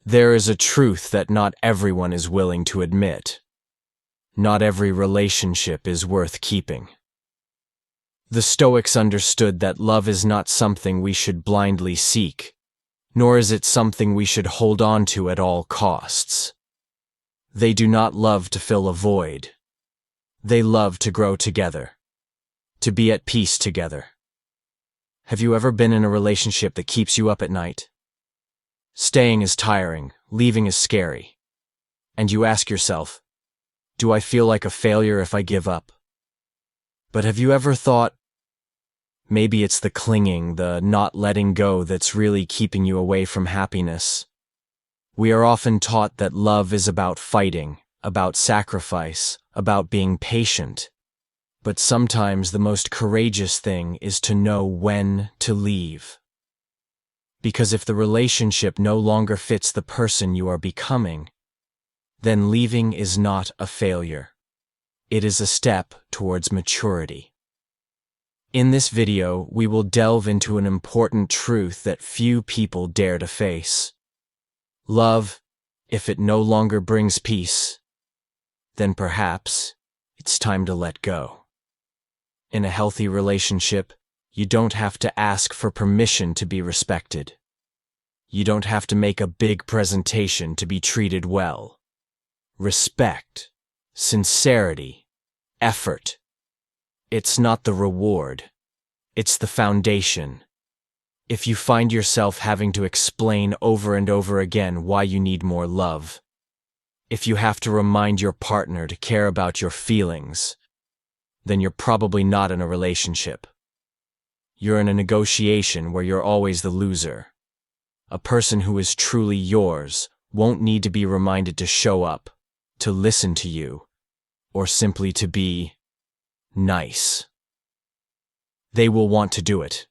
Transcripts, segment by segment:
There is a truth that not everyone is willing to admit. Not every relationship is worth keeping. The Stoics understood that love is not something we should blindly seek, nor is it something we should hold on to at all costs. They do not love to fill a void. They love to grow together, to be at peace together. Have you ever been in a relationship that keeps you up at night? Staying is tiring, leaving is scary. And you ask yourself, do I feel like a failure if I give up? But have you ever thought, maybe it's the clinging, the not letting go that's really keeping you away from happiness? We are often taught that love is about fighting, about sacrifice, about being patient. But sometimes the most courageous thing is to know when to leave. Because if the relationship no longer fits the person you are becoming, then leaving is not a failure. It is a step towards maturity. In this video, we will delve into an important truth that few people dare to face. Love, if it no longer brings peace, then perhaps it's time to let go. In a healthy relationship, you don't have to ask for permission to be respected. You don't have to make a big presentation to be treated well. Respect, sincerity, effort. It's not the reward. It's the foundation. If you find yourself having to explain over and over again why you need more love, if you have to remind your partner to care about your feelings, then you're probably not in a relationship. You're in a negotiation where you're always the loser. A person who is truly yours won't need to be reminded to show up, to listen to you, or simply to be nice. They will want to do it,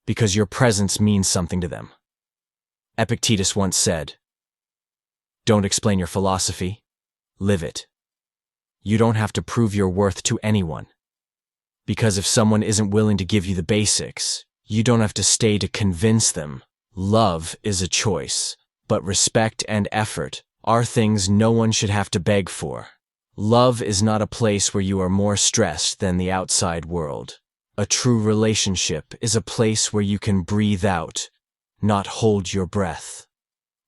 because your presence means something to them. Epictetus once said, "Don't explain your philosophy, live it." You don't have to prove your worth to anyone. Because if someone isn't willing to give you the basics, you don't have to stay to convince them. Love is a choice, but respect and effort are things no one should have to beg for. Love is not a place where you are more stressed than the outside world. A true relationship is a place where you can breathe out, not hold your breath.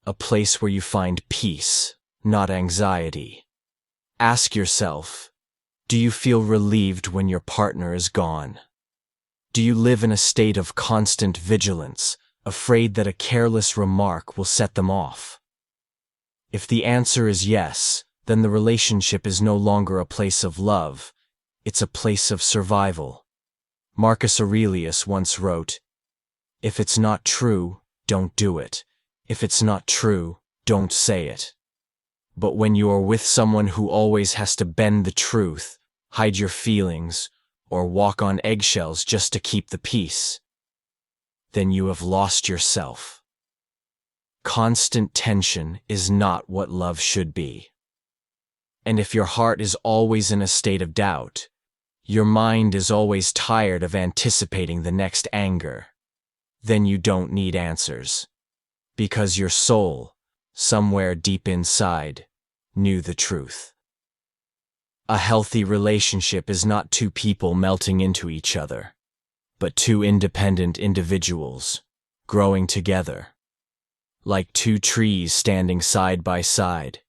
A place where you find peace, not anxiety. Ask yourself, do you feel relieved when your partner is gone? Do you live in a state of constant vigilance, afraid that a careless remark will set them off? If the answer is yes, then the relationship is no longer a place of love, it's a place of survival. Marcus Aurelius once wrote, "If it's not true, don't do it. If it's not true, don't say it." But when you are with someone who always has to bend the truth, hide your feelings, or walk on eggshells just to keep the peace, then you have lost yourself. Constant tension is not what love should be. And if your heart is always in a state of doubt, your mind is always tired of anticipating the next anger, then you don't need answers. Because your soul, somewhere deep inside, knew the truth. A healthy relationship is not two people melting into each other, but two independent individuals, growing together. Like two trees standing side by side,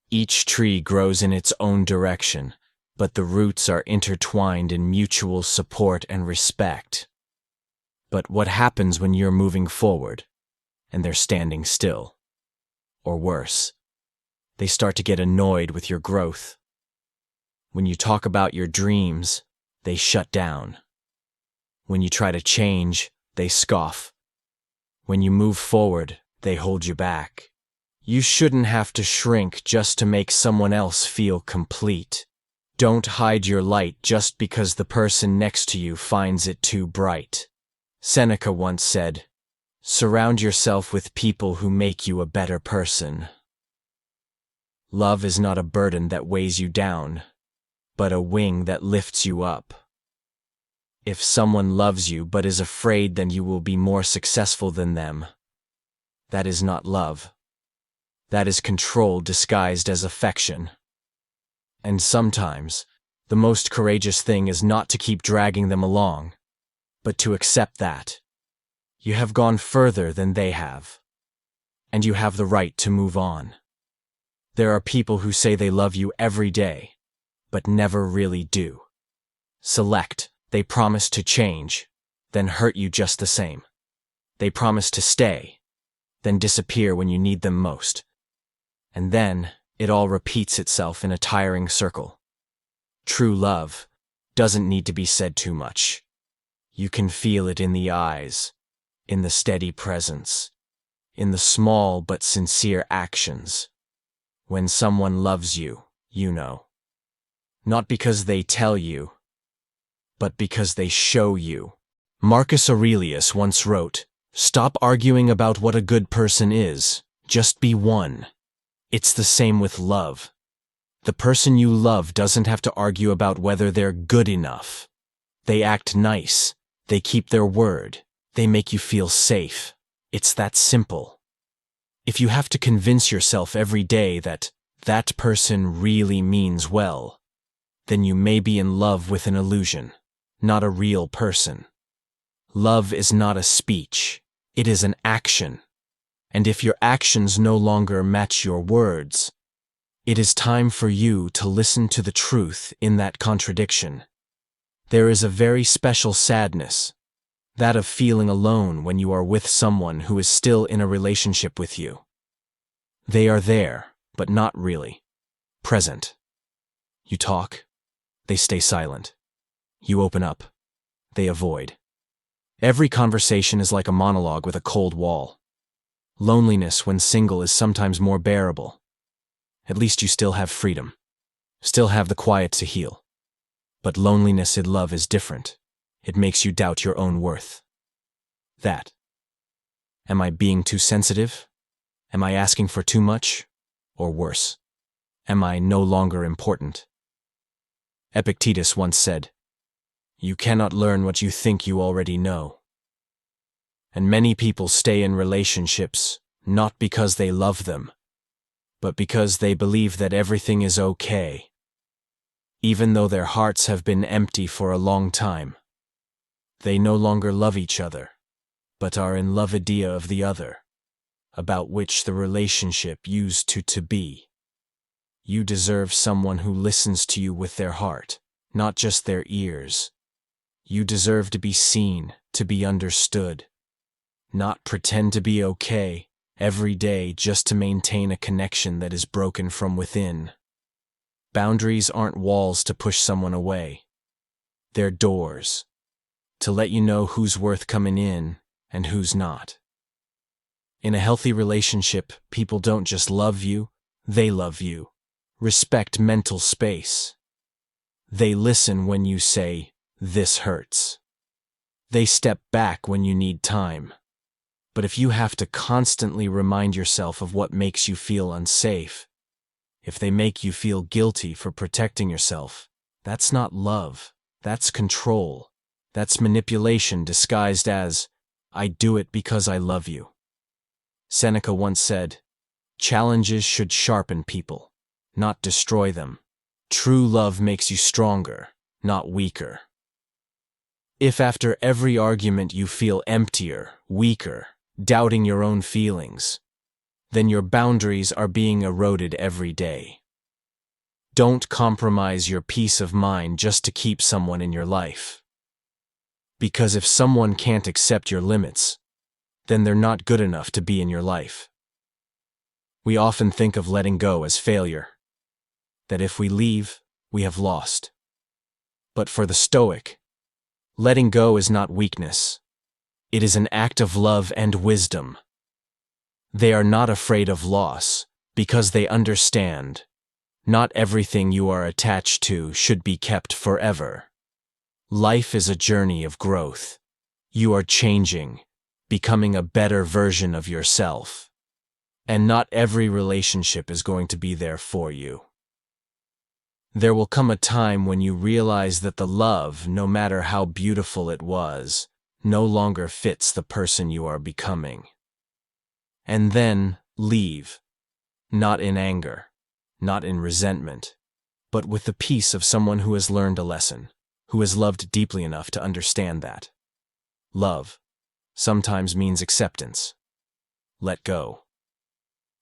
each tree grows in its own direction, but the roots are intertwined in mutual support and respect. But what happens when you're moving forward, and they're standing still? Or worse, they start to get annoyed with your growth. When you talk about your dreams, they shut down. When you try to change, they scoff. When you move forward, they hold you back. You shouldn't have to shrink just to make someone else feel complete. Don't hide your light just because the person next to you finds it too bright. Seneca once said, "Surround yourself with people who make you a better person." Love is not a burden that weighs you down, but a wing that lifts you up. If someone loves you but is afraid that you will be more successful than them, that is not love. That is control disguised as affection. And sometimes, the most courageous thing is not to keep dragging them along, but to accept that you have gone further than they have, and you have the right to move on. There are people who say they love you every day, but never really do. They promise to change, then hurt you just the same. They promise to stay, then disappear when you need them most. And then, it all repeats itself in a tiring circle. True love doesn't need to be said too much. You can feel it in the eyes, in the steady presence, in the small but sincere actions. When someone loves you, you know. Not because they tell you, but because they show you. Marcus Aurelius once wrote, "Stop arguing about what a good person is, just be one." It's the same with love. The person you love doesn't have to argue about whether they're good enough. They act nice, they keep their word, they make you feel safe. It's that simple. If you have to convince yourself every day that that person really means well, then you may be in love with an illusion, not a real person. Love is not a speech, it is an action. And if your actions no longer match your words, it is time for you to listen to the truth in that contradiction. There is a very special sadness, that of feeling alone when you are with someone who is still in a relationship with you. They are there, but not really present. You talk, they stay silent. You open up, they avoid. Every conversation is like a monologue with a cold wall. Loneliness when single is sometimes more bearable. At least you still have freedom, still have the quiet to heal. But loneliness in love is different. It makes you doubt your own worth. Am I being too sensitive? Am I asking for too much? Or worse, am I no longer important? Epictetus once said, "You cannot learn what you think you already know." And many people stay in relationships not because they love them, but because they believe that everything is okay, even though their hearts have been empty for a long time. They no longer love each other, but are in love idea of the other, about which the relationship used to be. You deserve someone who listens to you with their heart, not just their ears. You deserve to be seen, to be understood. Not pretend to be okay every day just to maintain a connection that is broken from within. Boundaries aren't walls to push someone away. They're doors to let you know who's worth coming in and who's not. In a healthy relationship, people don't just love you, they love you. Respect mental space. They listen when you say, "This hurts." They step back when you need time. But if you have to constantly remind yourself of what makes you feel unsafe, if they make you feel guilty for protecting yourself, that's not love, that's control. That's manipulation disguised as, "I do it because I love you." Seneca once said, "Challenges should sharpen people, not destroy them. True love makes you stronger, not weaker." If after every argument you feel emptier, weaker, doubting your own feelings, then your boundaries are being eroded every day. Don't compromise your peace of mind just to keep someone in your life. Because if someone can't accept your limits, then they're not good enough to be in your life. We often think of letting go as failure, that if we leave, we have lost. But for the Stoic, letting go is not weakness. It is an act of love and wisdom. They are not afraid of loss because they understand not everything you are attached to should be kept forever. Life is a journey of growth. You are changing, becoming a better version of yourself. And not every relationship is going to be there for you. There will come a time when you realize that the love, no matter how beautiful it was, no longer fits the person you are becoming. And then leave. Not in anger, not in resentment, but with the peace of someone who has learned a lesson, who has loved deeply enough to understand that love sometimes means acceptance. Let go.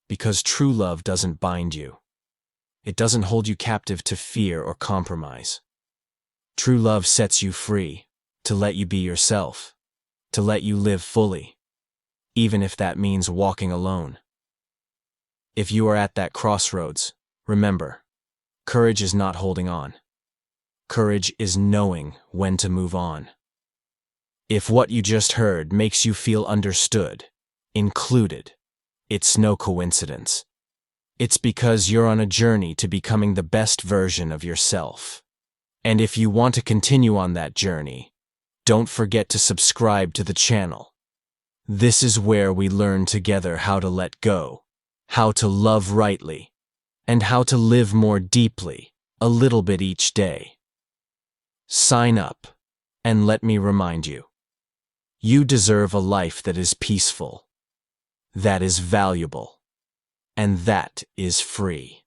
Because true love doesn't bind you. It doesn't hold you captive to fear or compromise. True love sets you free, to let you be yourself, to let you live fully, even if that means walking alone. If you are at that crossroads, remember, courage is not holding on. Courage is knowing when to move on. If what you just heard makes you feel understood, included, it's no coincidence. It's because you're on a journey to becoming the best version of yourself. And if you want to continue on that journey, don't forget to subscribe to the channel. This is where we learn together how to let go, how to love rightly, and how to live more deeply, a little bit each day. Sign up, and let me remind you, you deserve a life that is peaceful, that is valuable, and that is free.